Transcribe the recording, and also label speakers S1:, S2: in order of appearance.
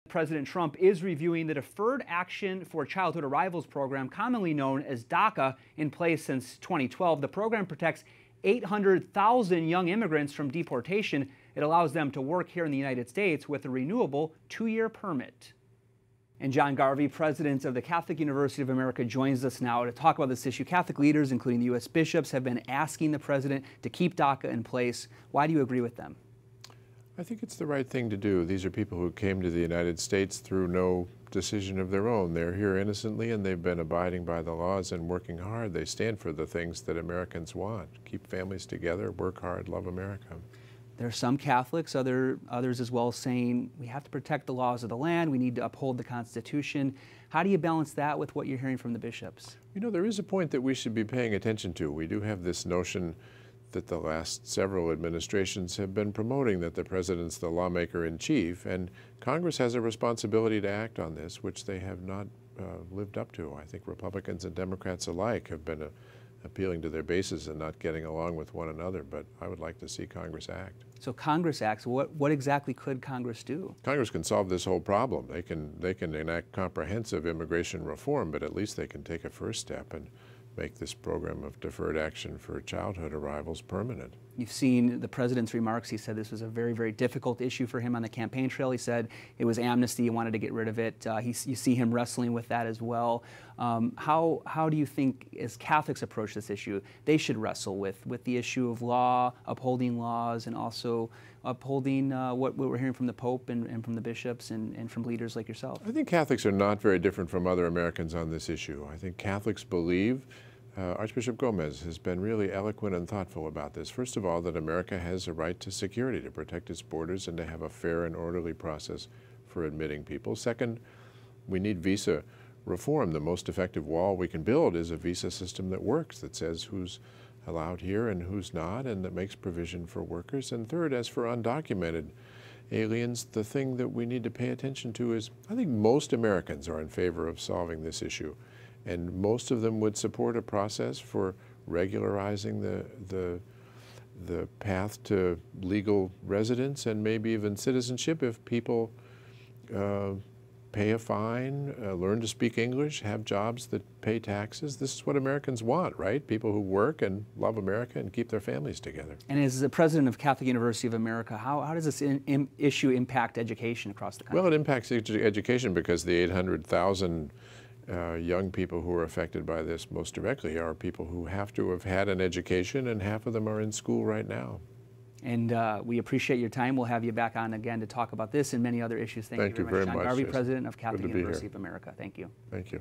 S1: President Trump is reviewing the Deferred Action for Childhood Arrivals program, commonly known as DACA, in place since 2012. The program protects 800,000 young immigrants from deportation. It allows them to work here in the United States with a renewable 2-year permit. And John Garvey, president of the Catholic University of America, joins us now to talk about this issue. Catholic leaders, including the U.S. bishops, have been asking the president to keep DACA in place. Why do you agree with them?
S2: I think it's the right thing to do. These are people who came to the United States through no decision of their own. They're here innocently, and they've been abiding by the laws and working hard. They stand for the things that Americans want. Keep families together, work hard, love America.
S1: There are some Catholics, others as well, saying we have to protect the laws of the land, we need to uphold the Constitution. How do you balance that with what you're hearing from the bishops?
S2: You know, there is a point that we should be paying attention to. We do have this notion that the last several administrations have been promoting, that the president's the lawmaker-in-chief, and Congress has a responsibility to act on this, which they have not lived up to. I think Republicans and Democrats alike have been appealing to their bases and not getting along with one another, but I would like to see Congress act.
S1: So Congress acts. What exactly could Congress do?
S2: Congress can solve this whole problem. They can enact comprehensive immigration reform, but at least they can take a first step and make this program of deferred action for childhood arrivals permanent.
S1: You've seen the president's remarks. He said this was a very, very difficult issue for him on the campaign trail. He said it was amnesty. He wanted to get rid of it. You see him wrestling with that as well. How do you think, as Catholics approach this issue, they should wrestle with the issue of law, upholding laws, and also upholding what we're hearing from the Pope and from the bishops and from leaders like yourself?
S2: I think Catholics are not very different from other Americans on this issue. I think Catholics believe Archbishop Gomez has been really eloquent and thoughtful about this. First of all, that America has a right to security, to protect its borders, and to have a fair and orderly process for admitting people. Second, we need visa reform. The most effective wall we can build is a visa system that works, that says who's allowed here and who's not, and that makes provision for workers. And third, as for undocumented aliens, the thing that we need to pay attention to is, I think most Americans are in favor of solving this issue. And most of them would support a process for regularizing the path to legal residence and maybe even citizenship if people pay a fine, learn to speak English, have jobs that pay taxes. This is what Americans want, right? People who work and love America and keep their families together.
S1: And as the president of Catholic University of America, how does this issue impact education across the country?
S2: Well, it impacts education because the 800,000 young people who are affected by this most directly are people who have to have had an education, and half of them are in school right now.
S1: And we appreciate your time. We'll have you back on again to talk about this and many other issues. Thank you very much. John Garvey, president of Catholic University of America. Thank you.
S2: Thank you.